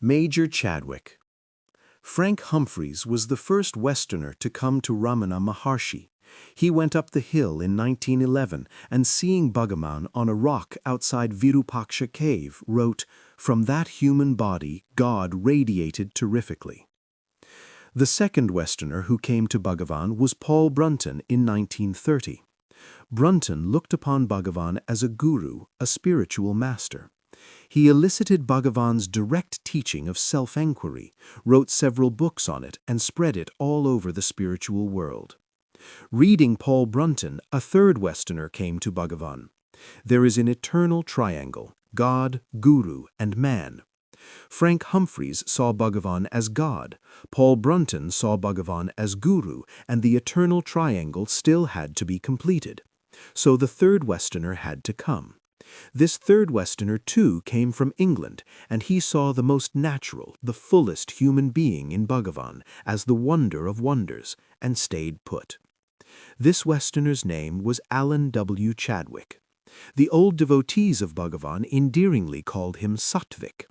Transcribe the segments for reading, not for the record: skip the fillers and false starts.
Major Chadwick. Frank Humphreys was the first Westerner to come to Ramana Maharshi. He went up the hill in 1911 and seeing Bhagavan on a rock outside Virupaksha cave wrote, "From that human body, God radiated terrifically." The second Westerner who came to Bhagavan was Paul Brunton in 1930. Brunton looked upon Bhagavan as a guru, a spiritual master. He elicited Bhagavan's direct teaching of self-enquiry, wrote several books on it, and spread it all over the spiritual world. Reading Paul Brunton, a third Westerner came to Bhagavan. There is an eternal triangle: God, Guru, and man. Frank Humphreys saw Bhagavan as God, Paul Brunton saw Bhagavan as Guru, and the eternal triangle still had to be completed. So the third Westerner had to come. This third Westerner, too, came from England, and he saw the most natural, the fullest human being in Bhagavan as the wonder of wonders, and stayed put. This Westerner's name was Alan W. Chadwick. The old devotees of Bhagavan endearingly called him Sattvic.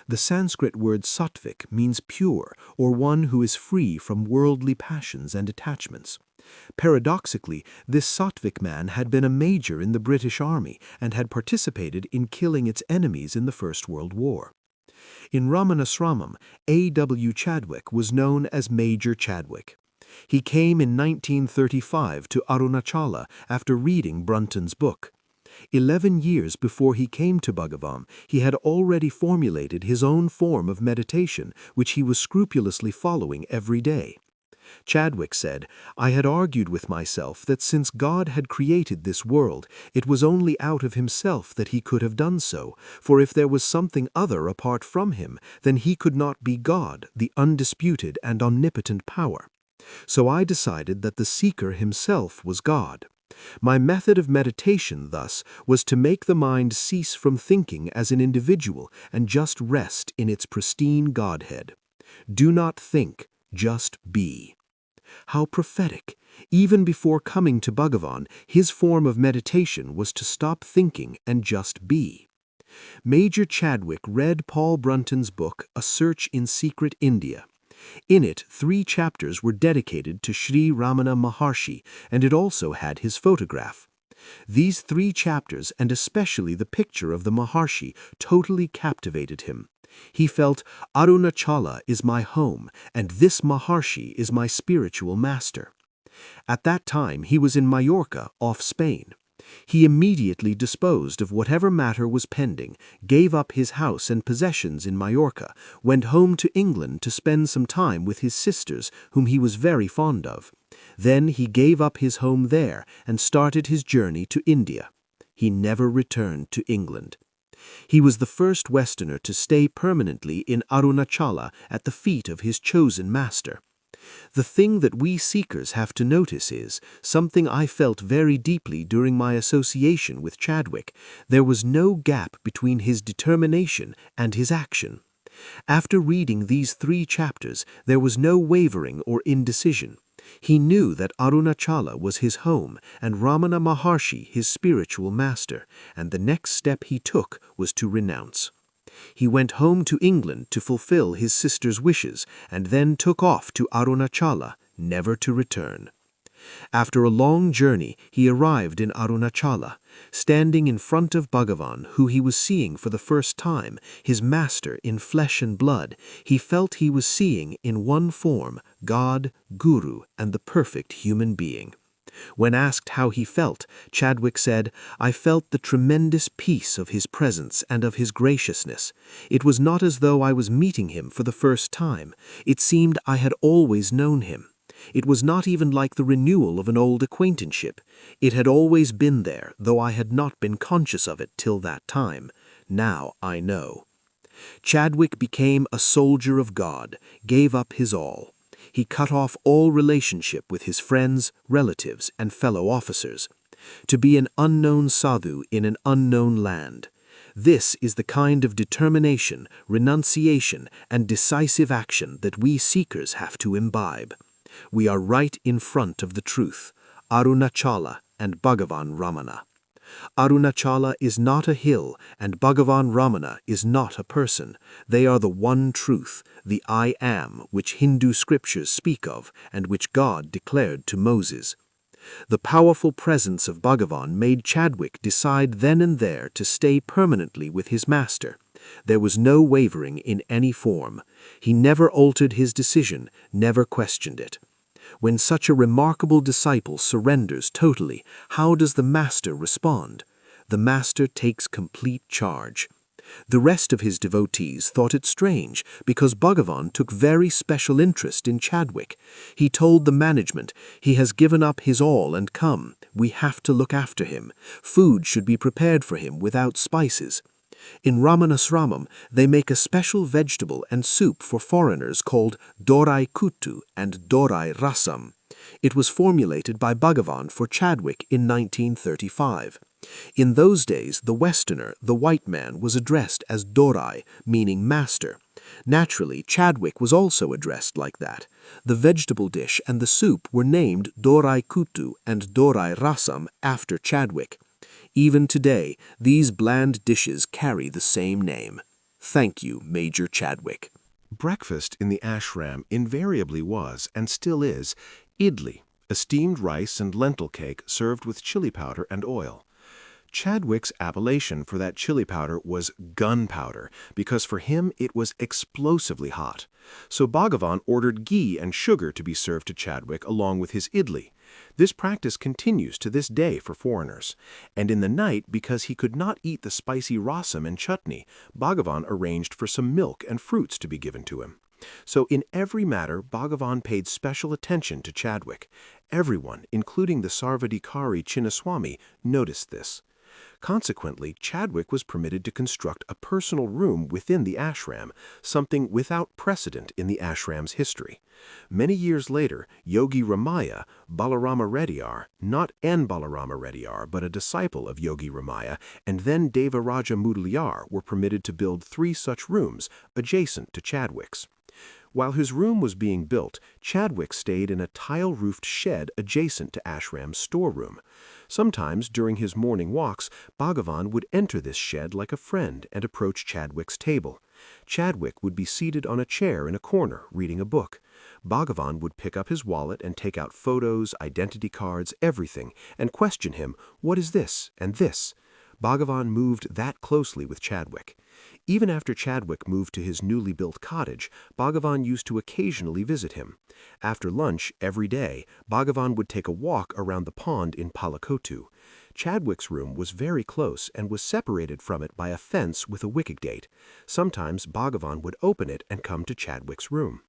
The Sanskrit word Sattvic means pure, or one who is free from worldly passions and attachments. Paradoxically, this Sattvic man had been a major in the British Army and had participated in killing its enemies in the First World War. In Ramanasramam, A. W. Chadwick was known as Major Chadwick. He came in 1935 to Arunachala after reading Brunton's book. 11 years before he came to Bhagavan, he had already formulated his own form of meditation, which he was scrupulously following every day. Chadwick said, "I had argued with myself that since God had created this world, it was only out of himself that he could have done so, for if there was something other apart from him, then he could not be God, the undisputed and omnipotent power. So I decided that the seeker himself was God. My method of meditation, thus, was to make the mind cease from thinking as an individual and just rest in its pristine Godhead. Do not think, just be." How prophetic! Even before coming to Bhagavan, his form of meditation was to stop thinking and just be. Major Chadwick read Paul Brunton's book, A Search in Secret India. In it, 3 chapters were dedicated to Sri Ramana Maharshi, and it also had his photograph. These 3 chapters, and especially the picture of the Maharshi, totally captivated him. He felt, "Arunachala is my home, and this Maharshi is my spiritual master." At that time, he was in Majorca, off Spain. He immediately disposed of whatever matter was pending, gave up his house and possessions in Majorca, went home to England to spend some time with his sisters, whom he was very fond of. Then he gave up his home there and started his journey to India. He never returned to England. He was the first Westerner to stay permanently in Arunachala at the feet of his chosen master. The thing that we seekers have to notice is something I felt very deeply during my association with Chadwick. There was no gap between his determination and his action. After reading these 3 chapters, there was no wavering or indecision. He knew that Arunachala was his home and Ramana Maharshi his spiritual master, and the next step he took was to renounce. He went home to England to fulfill his sister's wishes, and then took off to Arunachala, never to return. After a long journey, he arrived in Arunachala. Standing in front of Bhagavan, who he was seeing for the first time, his master in flesh and blood, he felt he was seeing in one form God, Guru, and the perfect human being. When asked how he felt, Chadwick said, "I felt the tremendous peace of his presence and of his graciousness. It was not as though I was meeting him for the first time. It seemed I had always known him. It was not even like the renewal of an old acquaintanceship. It had always been there, though I had not been conscious of it till that time. Now I know." Chadwick became a soldier of God, gave up his all. He cut off all relationship with his friends, relatives, and fellow officers. To be an unknown sadhu in an unknown land. This is the kind of determination, renunciation, and decisive action that we seekers have to imbibe. We are right in front of the truth, Arunachala and Bhagavan Ramana. Arunachala is not a hill, and Bhagavan Ramana is not a person. They are the one truth, the I Am, which Hindu scriptures speak of, and which God declared to Moses. The powerful presence of Bhagavan made Chadwick decide then and there to stay permanently with his master. There was no wavering in any form. He never altered his decision, never questioned it. When such a remarkable disciple surrenders totally, how does the master respond? The master takes complete charge. The rest of his devotees thought it strange because Bhagavan took very special interest in Chadwick. He told the management, "He has given up his all and come. We have to look after him. Food should be prepared for him without spices." In Ramanasramam, they make a special vegetable and soup for foreigners called Dorai Kuttu and Dorai Rasam. It was formulated by Bhagavan for Chadwick in 1935. In those days, the Westerner, the white man, was addressed as Dorai, meaning master. Naturally, Chadwick was also addressed like that. The vegetable dish and the soup were named Dorai Kuttu and Dorai Rasam after Chadwick. Even today, these bland dishes carry the same name. Thank you, Major Chadwick. Breakfast in the ashram invariably was, and still is, idli, a steamed rice and lentil cake served with chili powder and oil. Chadwick's appellation for that chili powder was gunpowder, because for him it was explosively hot. So Bhagavan ordered ghee and sugar to be served to Chadwick along with his idli. This practice continues to this day for foreigners. And in the night, because he could not eat the spicy rasam and chutney, Bhagavan arranged for some milk and fruits to be given to him. So in every matter, Bhagavan paid special attention to Chadwick. Everyone, including the Sarvadikari Chinnaswamy, noticed this. Consequently, Chadwick was permitted to construct a personal room within the ashram, something without precedent in the ashram's history. Many years later, Yogi Ramaya, Balarama Reddyar, not N. Balarama Reddyar, but a disciple of Yogi Ramaya, and then Devaraja Mudaliar were permitted to build 3 such rooms adjacent to Chadwick's. While his room was being built, Chadwick stayed in a tile-roofed shed adjacent to Ashram's storeroom. Sometimes, during his morning walks, Bhagavan would enter this shed like a friend and approach Chadwick's table. Chadwick would be seated on a chair in a corner, reading a book. Bhagavan would pick up his wallet and take out photos, identity cards, everything, and question him, "What is this and this?" Bhagavan moved that closely with Chadwick. Even after Chadwick moved to his newly built cottage, Bhagavan used to occasionally visit him. After lunch, every day, Bhagavan would take a walk around the pond in Palakotu. Chadwick's room was very close and was separated from it by a fence with a wicket gate. Sometimes Bhagavan would open it and come to Chadwick's room.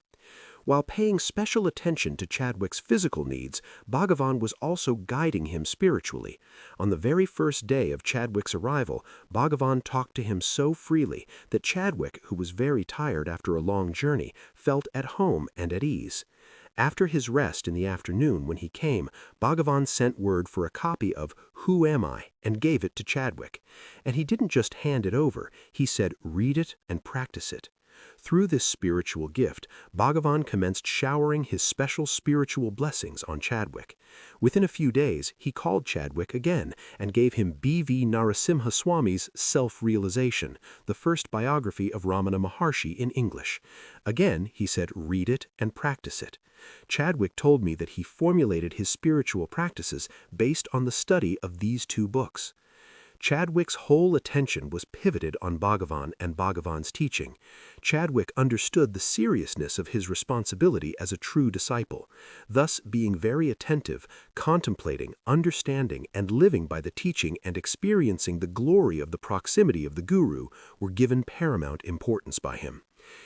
While paying special attention to Chadwick's physical needs, Bhagavan was also guiding him spiritually. On the very first day of Chadwick's arrival, Bhagavan talked to him so freely that Chadwick, who was very tired after a long journey, felt at home and at ease. After his rest in the afternoon when he came, Bhagavan sent word for a copy of Who Am I? And gave it to Chadwick. And he didn't just hand it over, he said, "Read it and practice it." Through this spiritual gift, Bhagavan commenced showering his special spiritual blessings on Chadwick. Within a few days, he called Chadwick again and gave him B.V. Narasimha Swami's Self-Realization, the first biography of Ramana Maharshi in English. Again, he said, "Read it and practice it." Chadwick told me that he formulated his spiritual practices based on the study of these 2 books. Chadwick's whole attention was pivoted on Bhagavan and Bhagavan's teaching. Chadwick understood the seriousness of his responsibility as a true disciple. Thus, being very attentive, contemplating, understanding, and living by the teaching and experiencing the glory of the proximity of the Guru were given paramount importance by him.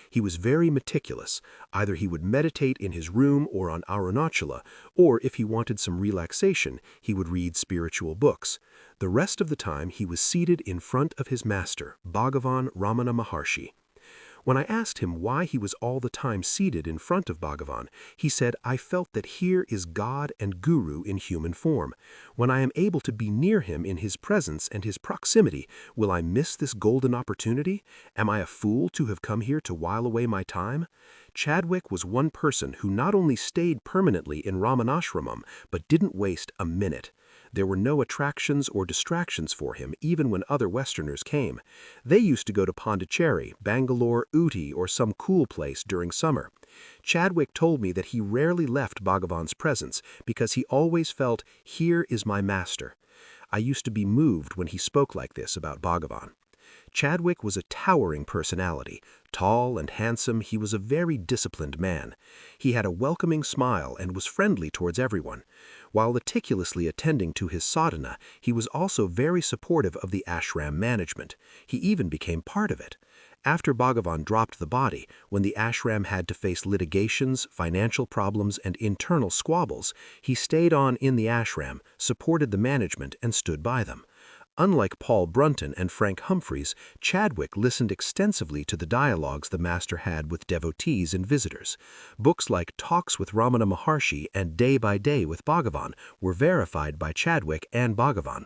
He was very meticulous. Either he would meditate in his room or on Arunachala, or if he wanted some relaxation, he would read spiritual books. The rest of the time he was seated in front of his master, Bhagavan Ramana Maharshi. When I asked him why he was all the time seated in front of Bhagavan, he said, "I felt that here is God and Guru in human form. When I am able to be near him in his presence and his proximity, will I miss this golden opportunity? Am I a fool to have come here to while away my time?" Chadwick was one person who not only stayed permanently in Ramanashramam, but didn't waste a minute. There were no attractions or distractions for him even when other Westerners came. They used to go to Pondicherry, Bangalore, Ooty, or some cool place during summer. Chadwick told me that he rarely left Bhagavan's presence because he always felt, "Here is my master." I used to be moved when he spoke like this about Bhagavan. Chadwick was a towering personality. Tall and handsome, he was a very disciplined man. He had a welcoming smile and was friendly towards everyone. While meticulously attending to his sadhana, he was also very supportive of the ashram management. He even became part of it. After Bhagavan dropped the body, when the ashram had to face litigations, financial problems, and internal squabbles, he stayed on in the ashram, supported the management, and stood by them. Unlike Paul Brunton and Frank Humphreys, Chadwick listened extensively to the dialogues the master had with devotees and visitors. Books like Talks with Ramana Maharshi and Day by Day with Bhagavan were verified by Chadwick and Bhagavan.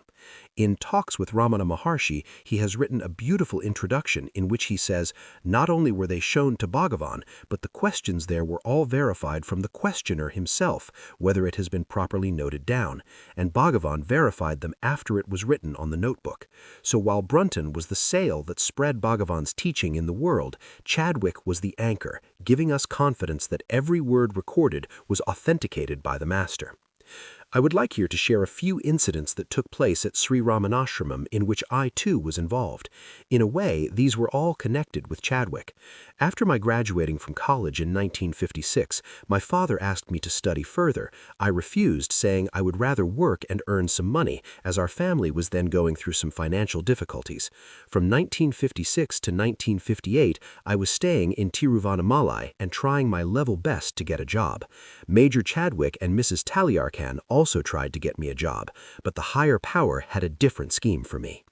In Talks with Ramana Maharshi, he has written a beautiful introduction in which he says, not only were they shown to Bhagavan, but the questions there were all verified from the questioner himself, whether it has been properly noted down, and Bhagavan verified them after it was written on the notebook. So while Brunton was the sail that spread Bhagavan's teaching in the world, Chadwick was the anchor, giving us confidence that every word recorded was authenticated by the master. I would like here to share a few incidents that took place at Sri Ramanashramam in which I too was involved. In a way, these were all connected with Chadwick. After my graduating from college in 1956, my father asked me to study further. I refused, saying I would rather work and earn some money, as our family was then going through some financial difficulties. From 1956 to 1958, I was staying in Tiruvannamalai and trying my level best to get a job. Major Chadwick and Mrs. Taliarkhan also tried to get me a job, but the higher power had a different scheme for me.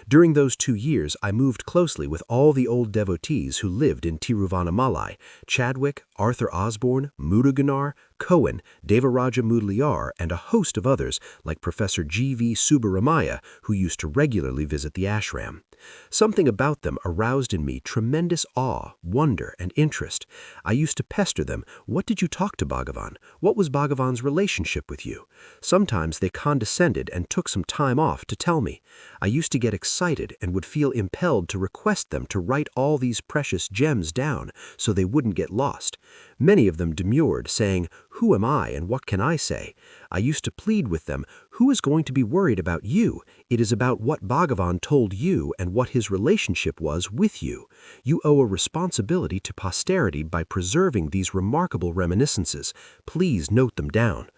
During those 2 years, I moved closely with all the old devotees who lived in Tiruvannamalai: Chadwick, Arthur Osborne, Muruganar, Cohen, Devaraja Mudaliar, and a host of others like Professor G.V. Subbaramaya, who used to regularly visit the ashram. Something about them aroused in me tremendous awe, wonder, and interest. I used to pester them, "What did you talk to Bhagavan? What was Bhagavan's relationship with you?" Sometimes they condescended and took some time off to tell me. I used to get excited and would feel impelled to request them to write all these precious gems down so they wouldn't get lost. Many of them demurred, saying, "Who am I and what can I say?" I used to plead with them, "Who is going to be worried about you? It is about what Bhagavan told you and what his relationship was with you. You owe a responsibility to posterity by preserving these remarkable reminiscences. Please note them down."